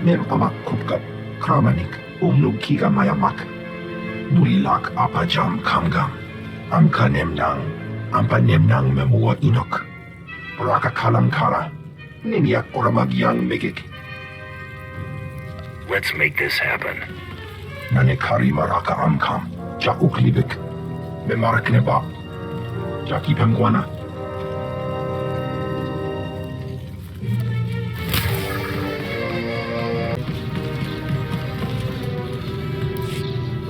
Mempamak kupka, kramanik, kiga mayamak. Nulilak apajam kamgam. Amka nemnang, ampa nemnang memua inok. Raka kalam kala, nimiak oramagyang megik. Let's make this happen. Nanekari maraka amkam, ja uklibik. Memarak neba, ja kipemguana.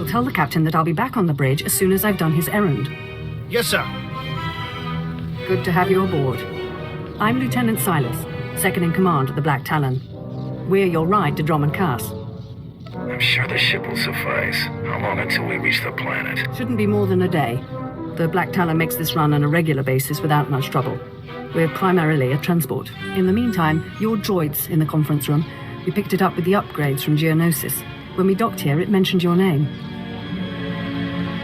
Tell the captain that I'll be back on the bridge as soon as I've done his errand. Yes, sir. Good to have you aboard. I'm Lieutenant Silas, second in command of the Black Talon. We're your ride to Drummond Cass. I'm sure the ship will suffice. How long until we reach the planet? Shouldn't be more than a day. The Black Talon makes this run on a regular basis without much trouble. We're primarily a transport. In the meantime, your droid's in the conference room. We picked it up with the upgrades from Geonosis. When we docked here, it mentioned your name.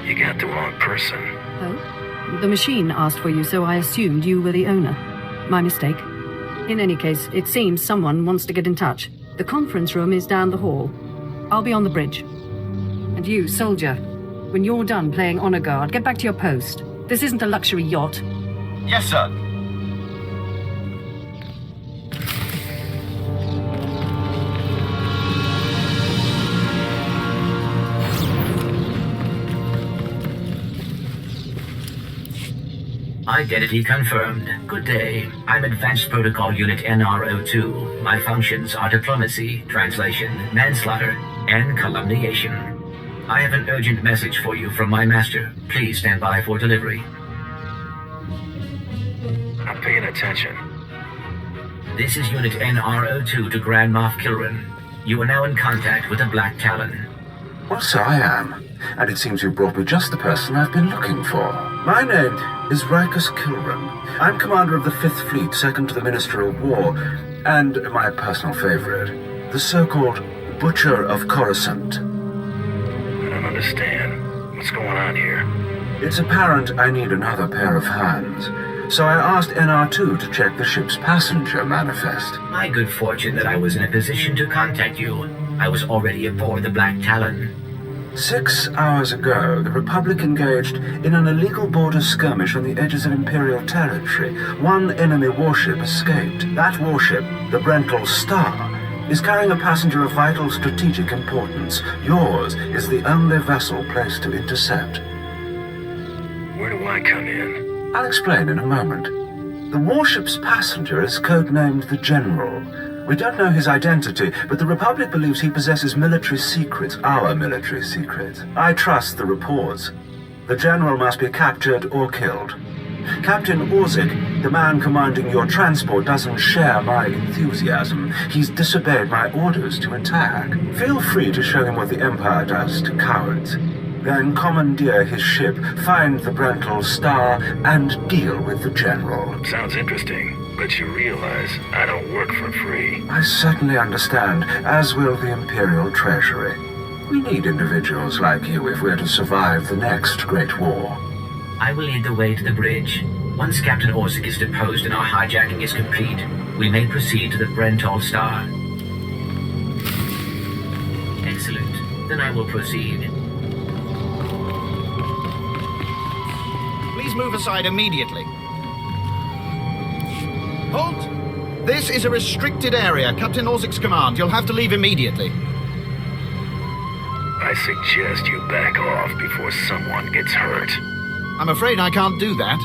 You got the wrong person. Oh? The machine asked for you, so I assumed you were the owner. My mistake. In any case, it seems someone wants to get in touch. The conference room is down the hall. I'll be on the bridge. And you, soldier, when you're done playing honor guard, get back to your post. This isn't a luxury yacht. Yes, sir. Identity confirmed. Good day. I'm Advanced Protocol Unit NRO2. My functions are diplomacy, translation, manslaughter, and calumniation. I have an urgent message for you from my master. Please stand by for delivery. I'm paying attention. This is Unit NRO2 to Grand Moff Kilran. You are now in contact with the Black Talon. Well, so I am. And it seems you brought me just the person I've been looking for. My name is Rikus Kilran. I'm commander of the 5th Fleet, second to the Minister of War, and my personal favorite, the so-called Butcher of Coruscant. I don't understand. What's going on here? It's apparent I need another pair of hands, so I asked NR2 to check the ship's passenger manifest. My good fortune that I was in a position to contact you. I was already aboard the Black Talon. 6 hours ago, the Republic engaged in an illegal border skirmish on the edges of Imperial territory. One enemy warship escaped. That warship, the Brental Star, is carrying a passenger of vital strategic importance. Yours is the only vessel placed to intercept. Where do I come in? I'll explain in a moment. The warship's passenger is codenamed the General. We don't know his identity, but the Republic believes he possesses military secrets, our military secrets. I trust the reports. The General must be captured or killed. Captain Orzik, the man commanding your transport, doesn't share my enthusiasm. He's disobeyed my orders to attack. Feel free to show him what the Empire does to cowards. Then commandeer his ship, find the Brental Star, and deal with the General. Sounds interesting. But you realize I don't work for free. I certainly understand, as will the Imperial Treasury. We need individuals like you if we're to survive the next Great War. I will lead the way to the bridge. Once Captain Orzik is deposed and our hijacking is complete, we may proceed to the Brental Star. Excellent. Then I will proceed. Please move aside immediately. Halt! This is a restricted area. Captain Orzik's command. You'll have to leave immediately. I suggest you back off before someone gets hurt. I'm afraid I can't do that.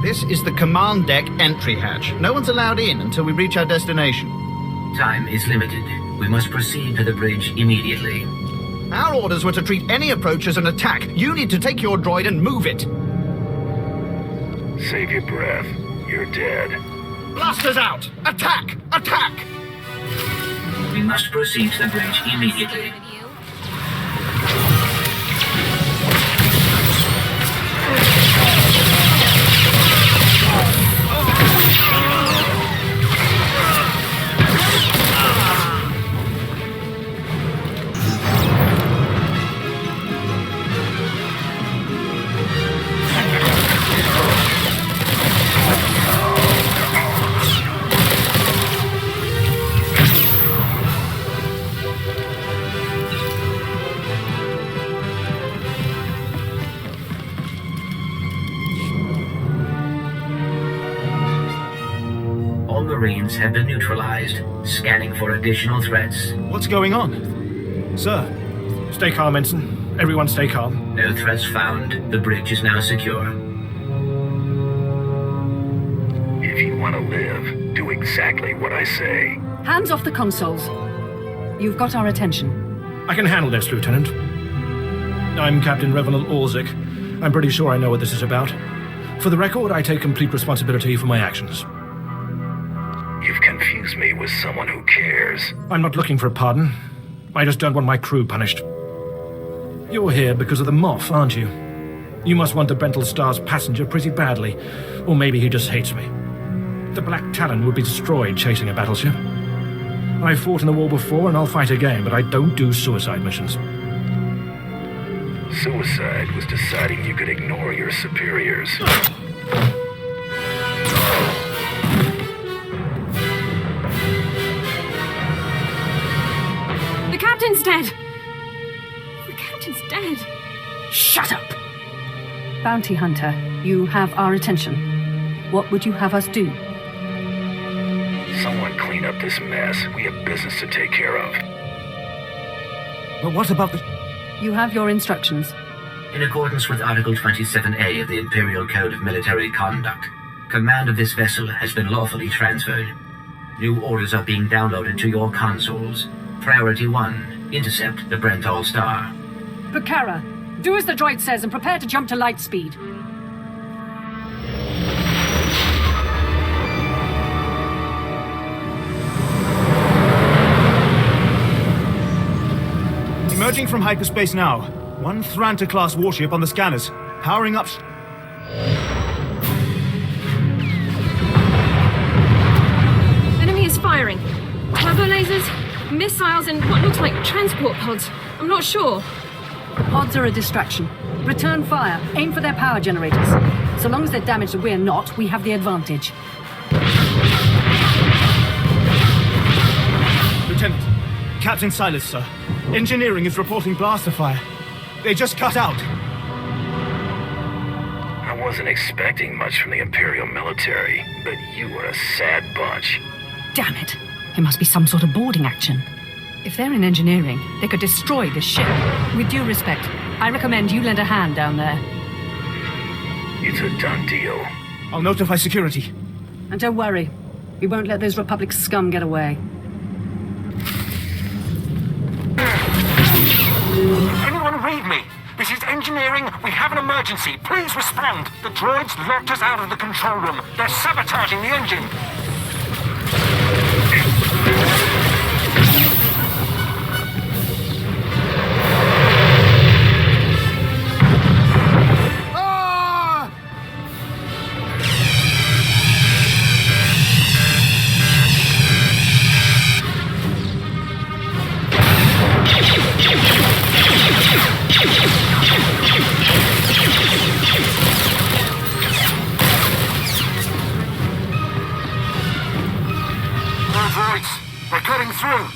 This is the command deck entry hatch. No one's allowed in until we reach our destination. Time is limited. We must proceed to the bridge immediately. Our orders were to treat any approach as an attack. You need to take your droid and move it. Save your breath. You're dead. Blasters out! Attack! Attack! We must proceed to the bridge immediately. All Marines have been neutralized. Scanning for additional threats. What's going on? Sir, stay calm, Ensign. Everyone stay calm. No threats found. The bridge is now secure. If you want to live, do exactly what I say. Hands off the consoles. You've got our attention. I can handle this, Lieutenant. I'm Captain Revenant Orzik. I'm pretty sure I know what this is about. For the record, I take complete responsibility for my actions. You've confused me with someone who cares. I'm not looking for a pardon. I just don't want my crew punished. You're here because of the Moff, aren't you? You must want the Brental Star's passenger pretty badly. Or maybe he just hates me. The Black Talon would be destroyed chasing a battleship. I've fought in the war before and I'll fight again, but I don't do suicide missions. Suicide was deciding you could ignore your superiors. The captain's dead! The captain's dead! Shut up! Bounty Hunter, you have our attention. What would you have us do? Someone clean up this mess. We have business to take care of. But what about the... You have your instructions. In accordance with Article 27A of the Imperial Code of Military Conduct, command of this vessel has been lawfully transferred. New orders are being downloaded to your consoles. Priority 1, intercept the Brental Star. Bukhara, do as the droid says and prepare to jump to light speed. Emerging from hyperspace now. One Thranta-class warship on the scanners. Powering up... Enemy is firing. Turbo lasers, missiles, and what looks like transport pods. I'm not sure. Pods are a distraction. Return fire. Aim for their power generators. So long as they're damaged and we're not, we have the advantage. Lieutenant, Captain Silas, sir. Engineering is reporting blaster fire. They just cut out. I wasn't expecting much from the Imperial military, but you are a sad bunch. Damn it. It must be some sort of boarding action. If they're in engineering, they could destroy this ship. With due respect, I recommend you lend a hand down there. It's a done deal. I'll notify security. And don't worry, we won't let those Republic scum get away. Anyone read me? This is engineering. We have an emergency. Please respond. The droids locked us out of the control room. They're sabotaging the engine. We're cutting through.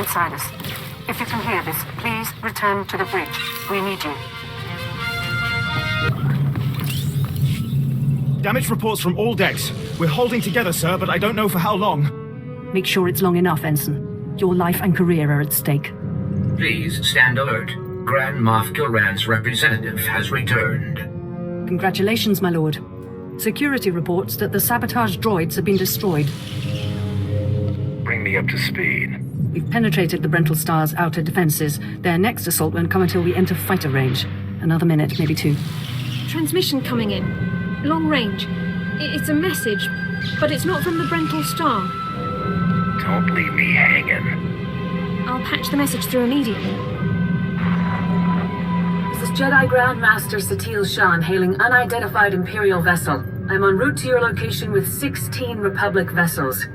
Silas, if you can hear this, please return to the bridge. We need you. Damage reports from all decks. We're holding together, sir, but I don't know for how long. Make sure it's long enough, Ensign. Your life and career are at stake. Please stand alert. Grand Moff Kilran's representative has returned. Congratulations, my lord. Security reports that the sabotage droids have been destroyed. Bring me up to speed. We've penetrated the Brental Star's outer defenses. Their next assault won't come until we enter fighter range. Another minute, maybe two. Transmission coming in. Long range. It's a message. but it's not from the Brental Star. Don't leave me hanging. I'll patch the message through immediately. This is Jedi Ground Master Satil Shan hailing unidentified Imperial vessel. I'm en route to your location with 16 Republic vessels.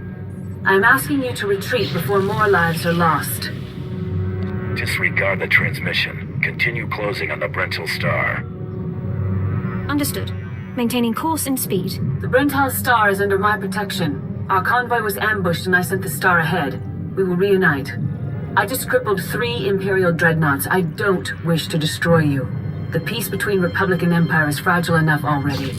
I'm asking you to retreat before more lives are lost. Disregard the transmission. Continue closing on the Brental Star. Understood. Maintaining course and speed. The Brental Star is under my protection. Our convoy was ambushed and I sent the Star ahead. We will reunite. I just crippled 3 Imperial dreadnoughts. I don't wish to destroy you. The peace between Republic and Empire is fragile enough already.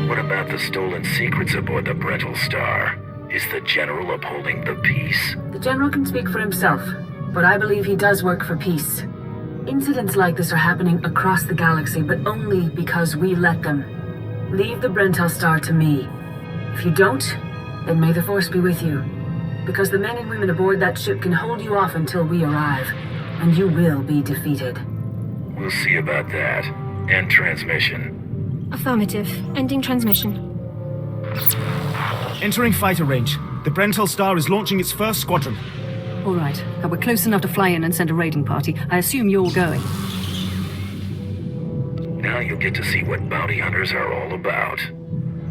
What about the stolen secrets aboard the Brental Star? Is the General upholding the peace? The General can speak for himself, but I believe he does work for peace. Incidents like this are happening across the galaxy, but only because we let them. Leave the Brental Star to me. If you don't, then may the Force be with you. Because the men and women aboard that ship can hold you off until we arrive, and you will be defeated. We'll see about that. End transmission. Affirmative. Ending transmission. Entering fighter range. The Brental Star is launching its first squadron. All right. We're close enough to fly in and send a raiding party. I assume you're going. Now you'll get to see what bounty hunters are all about.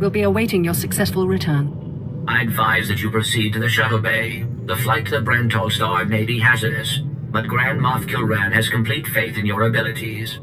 We'll be awaiting your successful return. I advise that you proceed to the shuttle bay. The flight to the Brental Star may be hazardous, but Grand Moff Kilran has complete faith in your abilities.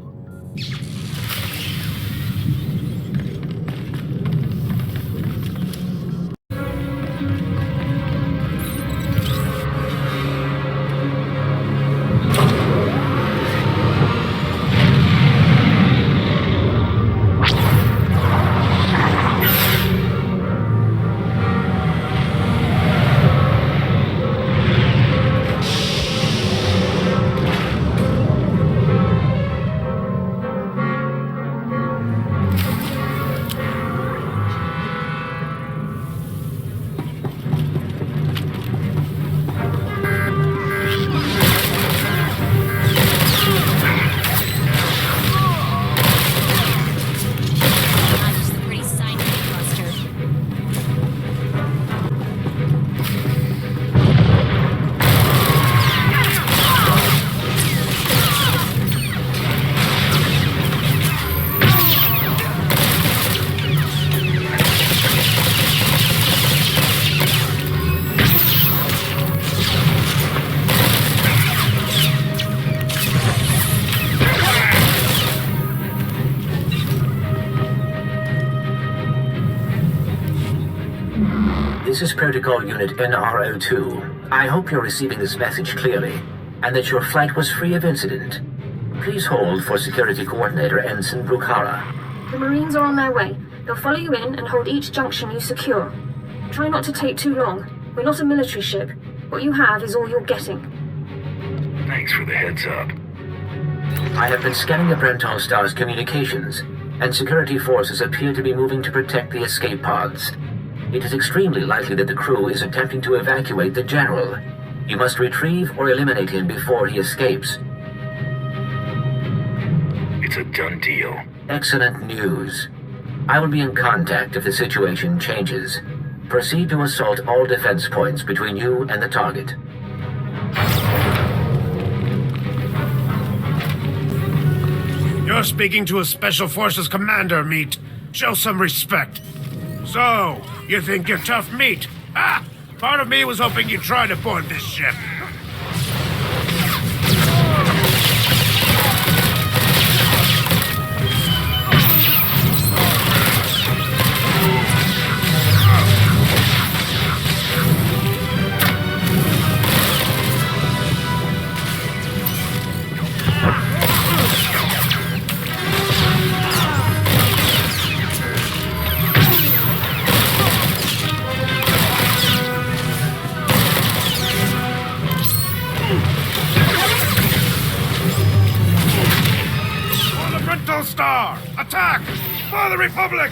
This is Protocol Unit NRO2. I hope you're receiving this message clearly, and that your flight was free of incident. Please hold for Security Coordinator Ensign Brukhara. The Marines are on their way. They'll follow you in and hold each junction you secure. Try not to take too long. We're not a military ship. What you have is all you're getting. Thanks for the heads up. I have been scanning the Brental Star's communications, and security forces appear to be moving to protect the escape pods. It is extremely likely that the crew is attempting to evacuate the General. You must retrieve or eliminate him before he escapes. It's a done deal. Excellent news. I will be in contact if the situation changes. Proceed to assault all defense points between you and the target. You're speaking to a Special Forces commander, Meat. Show some respect. So, you think you're tough meat? Ah! Part of me was hoping you'd try to board this ship. Star! Attack! For the Republic!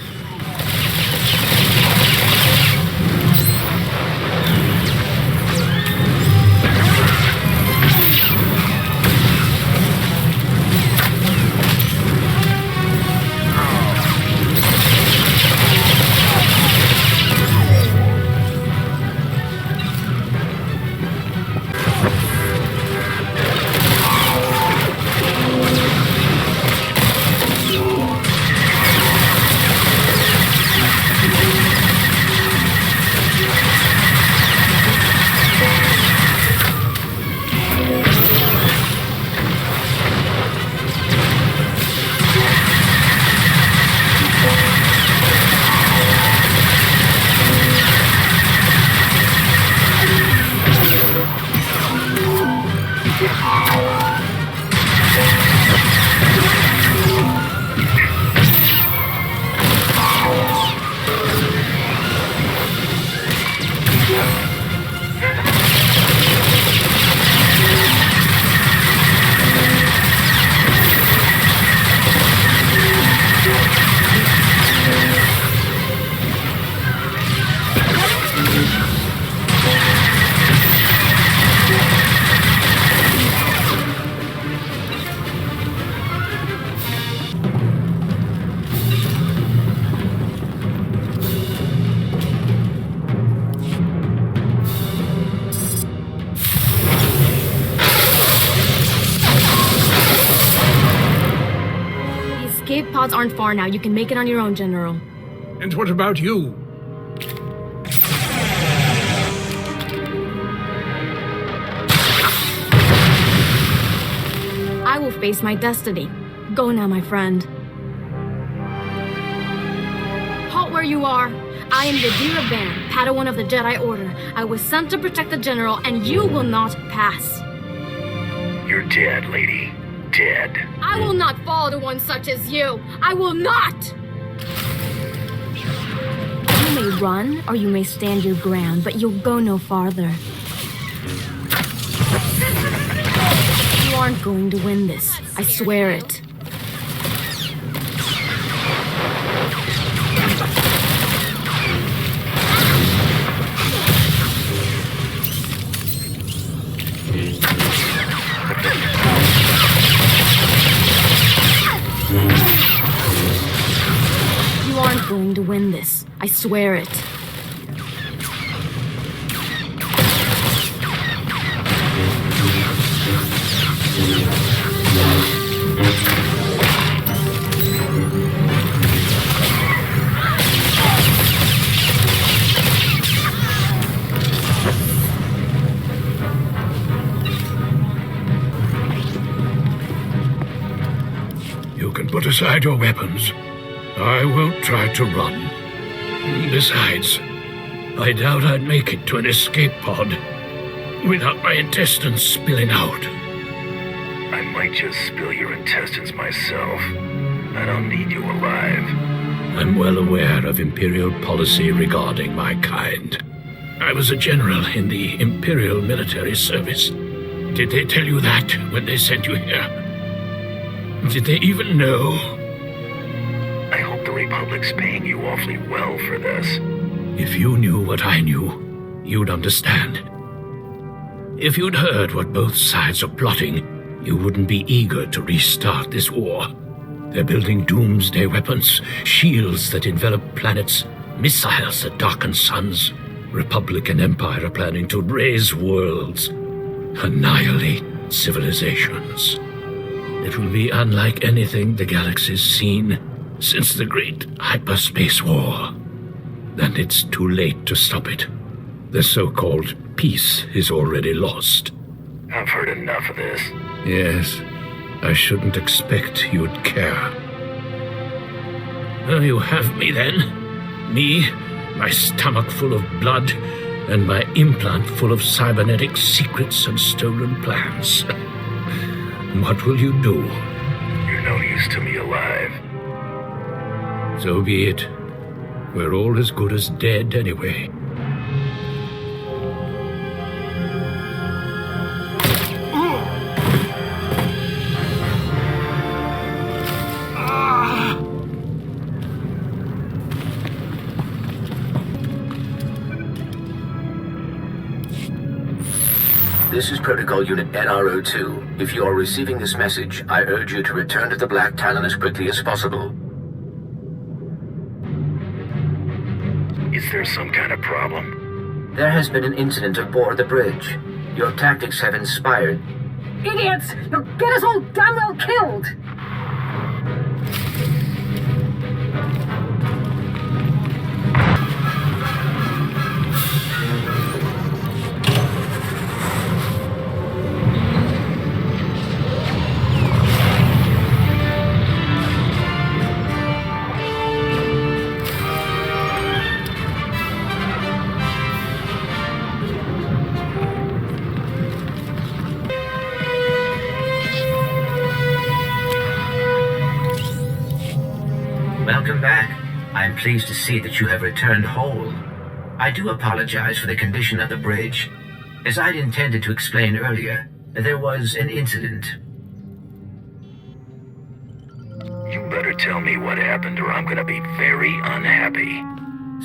pods aren't far now. You can make it on your own, General. And what about you? I will face my destiny. Go now, my friend. Halt where you are. I am Yadira Van, Padawan of the Jedi Order. I was sent to protect the General, and you will not pass. You're dead, lady. Dead. I will not fall to one such as you. I will not! You may run, or you may stand your ground, but you'll go no farther. You aren't going to win this. I swear it. You aren't going to win this. I swear it. You can put aside your weapons. I won't try to run. Besides, I doubt I'd make it to an escape pod without my intestines spilling out. I might just spill your intestines myself. I don't need you alive. I'm well aware of Imperial policy regarding my kind. I was a general in the Imperial military service. Did they tell you that when they sent you here? Did they even know? I hope the Republic's paying you awfully well for this. If you knew what I knew, you'd understand. If you'd heard what both sides are plotting, you wouldn't be eager to restart this war. They're building doomsday weapons, shields that envelop planets, missiles that darken suns. Republic and Empire are planning to raise worlds, annihilate civilizations. It will be unlike anything the galaxy's seen since the Great Hyperspace War. And it's too late to stop it. The so-called peace is already lost. I've heard enough of this. Yes, I shouldn't expect you'd care. Well, you have me then. Me, my stomach full of blood, and my implant full of cybernetic secrets and stolen plans. What will you do? You're no use to me alive. So be it. We're all as good as dead anyway. This is Protocol Unit NRO2. If you are receiving this message, I urge you to return to the Black Talon as quickly as possible. Is there some kind of problem? There has been an incident aboard the bridge. Your tactics have inspired. Idiots! You'll get us all damn well killed! Welcome back. I am pleased to see that you have returned whole. I do apologize for the condition of the bridge. As I'd intended to explain earlier, there was an incident. You better tell me what happened or I'm gonna be very unhappy.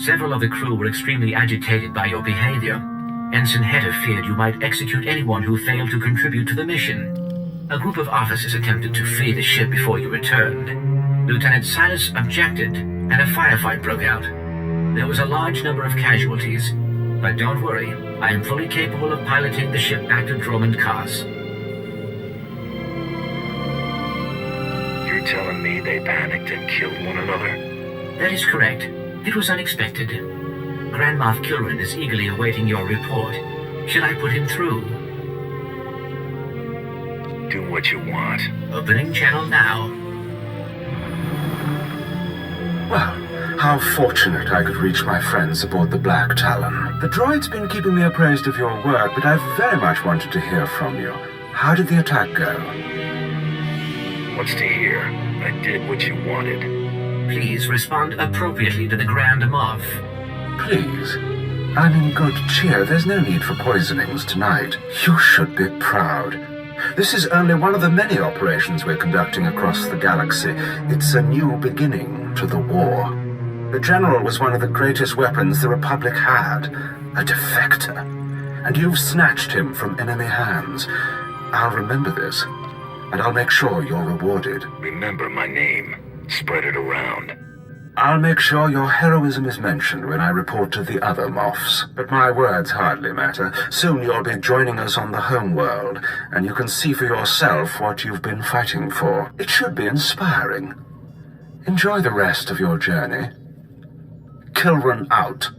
Several of the crew were extremely agitated by your behavior. Ensign Hedder feared you might execute anyone who failed to contribute to the mission. A group of officers attempted to flee the ship before you returned. Lieutenant Silas objected, and a firefight broke out. There was a large number of casualties, but don't worry, I am fully capable of piloting the ship back to Dromund Kaas. You're telling me they panicked and killed one another? That is correct. It was unexpected. Grand Moff Kilran is eagerly awaiting your report. Should I put him through? Do what you want. Opening channel now. Well, how fortunate I could reach my friends aboard the Black Talon. The droid's been keeping me appraised of your work, but I've very much wanted to hear from you. How did the attack go? What's to hear? I did what you wanted. Please respond appropriately to the Grand Moff. Please. I'm in good cheer. There's no need for poisonings tonight. You should be proud. This is only one of the many operations we're conducting across the galaxy. It's a new beginning to the war. The General was one of the greatest weapons the Republic had. A defector. And you've snatched him from enemy hands. I'll remember this. And I'll make sure you're rewarded. Remember my name. Spread it around. I'll make sure your heroism is mentioned when I report to the other Moffs. But my words hardly matter. Soon you'll be joining us on the homeworld, and you can see for yourself what you've been fighting for. It should be inspiring. Enjoy the rest of your journey. Kilran out.